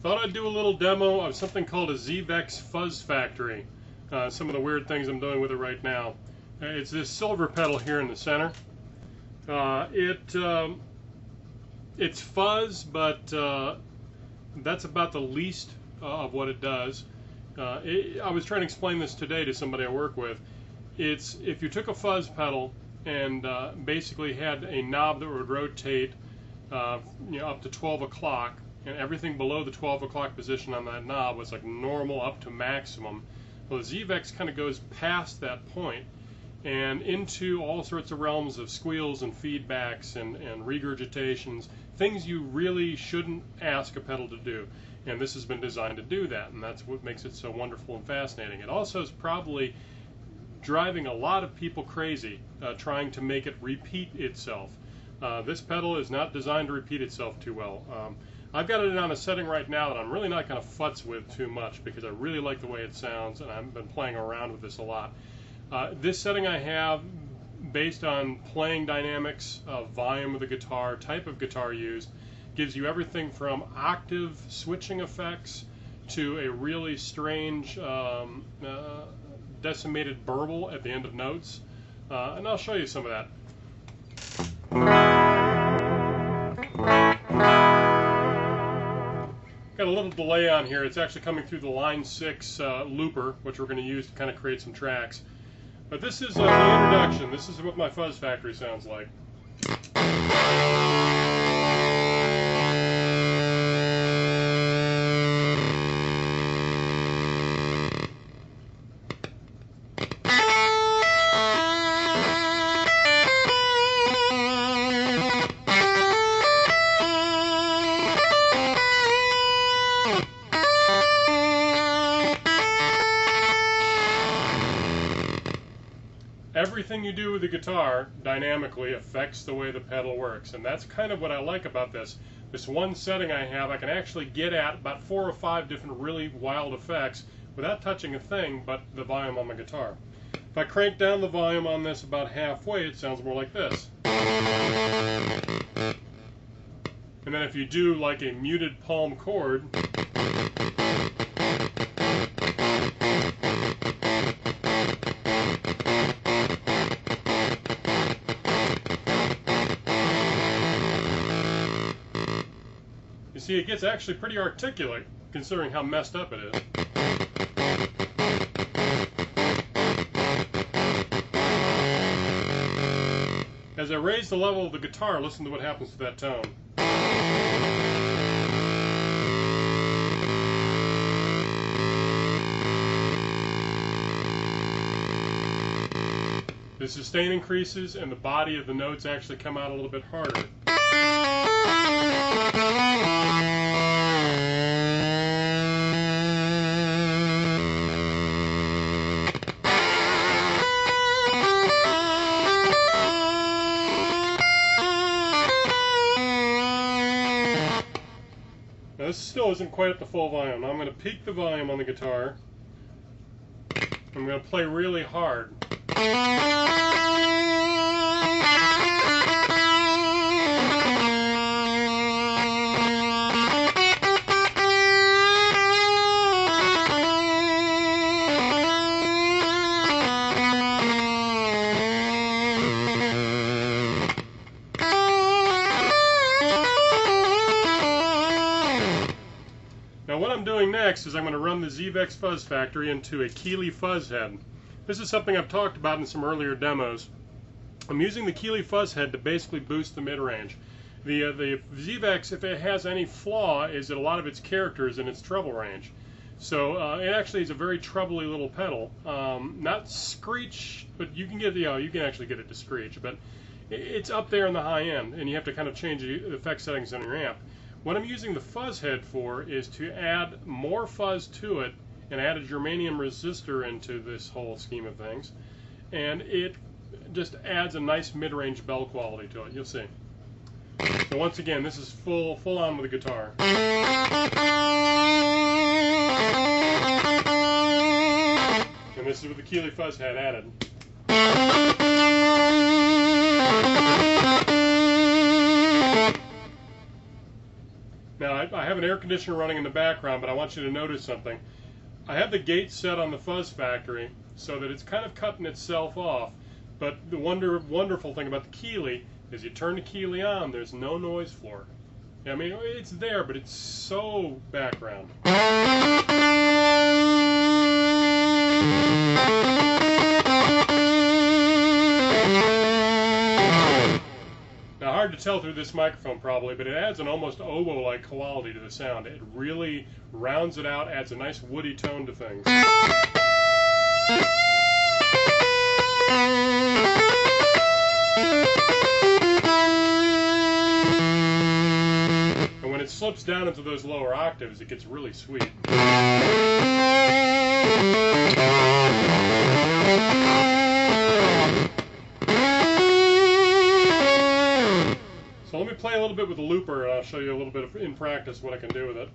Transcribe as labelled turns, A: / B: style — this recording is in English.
A: Thought I'd do a little demo of something called a Zvex Fuzz Factory. Some of the weird things I'm doing with it right now. It's this silver pedal here in the center. It's fuzz, but that's about the least of what it does. I was trying to explain this today to somebody I work with. It's if you took a fuzz pedal and basically had a knob that would rotate up to 12 o'clock, and everything below the 12 o'clock position on that knob was like normal up to maximum. Well, the Zvex kind of goes past that point and into all sorts of realms of squeals and feedbacks and regurgitations, things you really shouldn't ask a pedal to do. And this has been designed to do that, and that's what makes it so wonderful and fascinating. It also is probably driving a lot of people crazy, trying to make it repeat itself. This pedal is not designed to repeat itself too well. I've got it on a setting right now that I'm really not going to futz with too much because I really like the way it sounds, and I've been playing around with this a lot. This setting I have based on playing dynamics, volume of the guitar, type of guitar used, gives you everything from octave switching effects to a really strange decimated burble at the end of notes, and I'll show you some of that. Got a little delay on here. It's actually coming through the line 6 looper, which we're going to use to kind of create some tracks. But this is the introduction. This is what my Fuzz Factory sounds like. Everything you do with the guitar dynamically affects the way the pedal works, and that's kind of what I like about this. This one setting I have, I can actually get at about 4 or 5 different really wild effects without touching a thing but the volume on my guitar. If I crank down the volume on this about halfway, it sounds more like this. And then if you do like a muted palm chord, you see, it gets actually pretty articulate, considering how messed up it is. As I raise the level of the guitar, listen to what happens to that tone. The sustain increases, and the body of the notes actually come out a little bit harder. Now this still isn't quite at the full volume. Now I'm going to peak the volume on the guitar. I'm going to play really hard. Now what I'm doing next is I'm going to run the Zvex Fuzz Factory into a Keeley Fuzz Head. This is something I've talked about in some earlier demos. I'm using the Keeley Fuzz Head to basically boost the mid-range. The Zvex, if it has any flaw, is that a lot of its character is in its treble range. So it actually is a very trebly little pedal. Not screech, but you can get you can actually get it to screech, but it's up there in the high end, and you have to kind of change the effect settings on your amp. What I'm using the Fuzz Head for is to add more fuzz to it and add a germanium resistor into this whole scheme of things, and it just adds a nice mid-range bell quality to it. You'll see. So once again, this is full on with the guitar. And this is with the Keeley Fuzz Head added. Now, I have an air conditioner running in the background, but I want you to notice something. I have the gate set on the Fuzz Factory so that it's kind of cutting itself off. But the wonderful thing about the Keeley is you turn the Keeley on, there's no noise floor. I mean, it's there, but it's so background. Now, hard to tell through this microphone probably, but it adds an almost oboe-like quality to the sound. It really rounds it out, adds a nice woody tone to things. And when it slips down into those lower octaves, it gets really sweet. So let me play a little bit with the looper, and I'll show you a little bit in practice what I can do with it.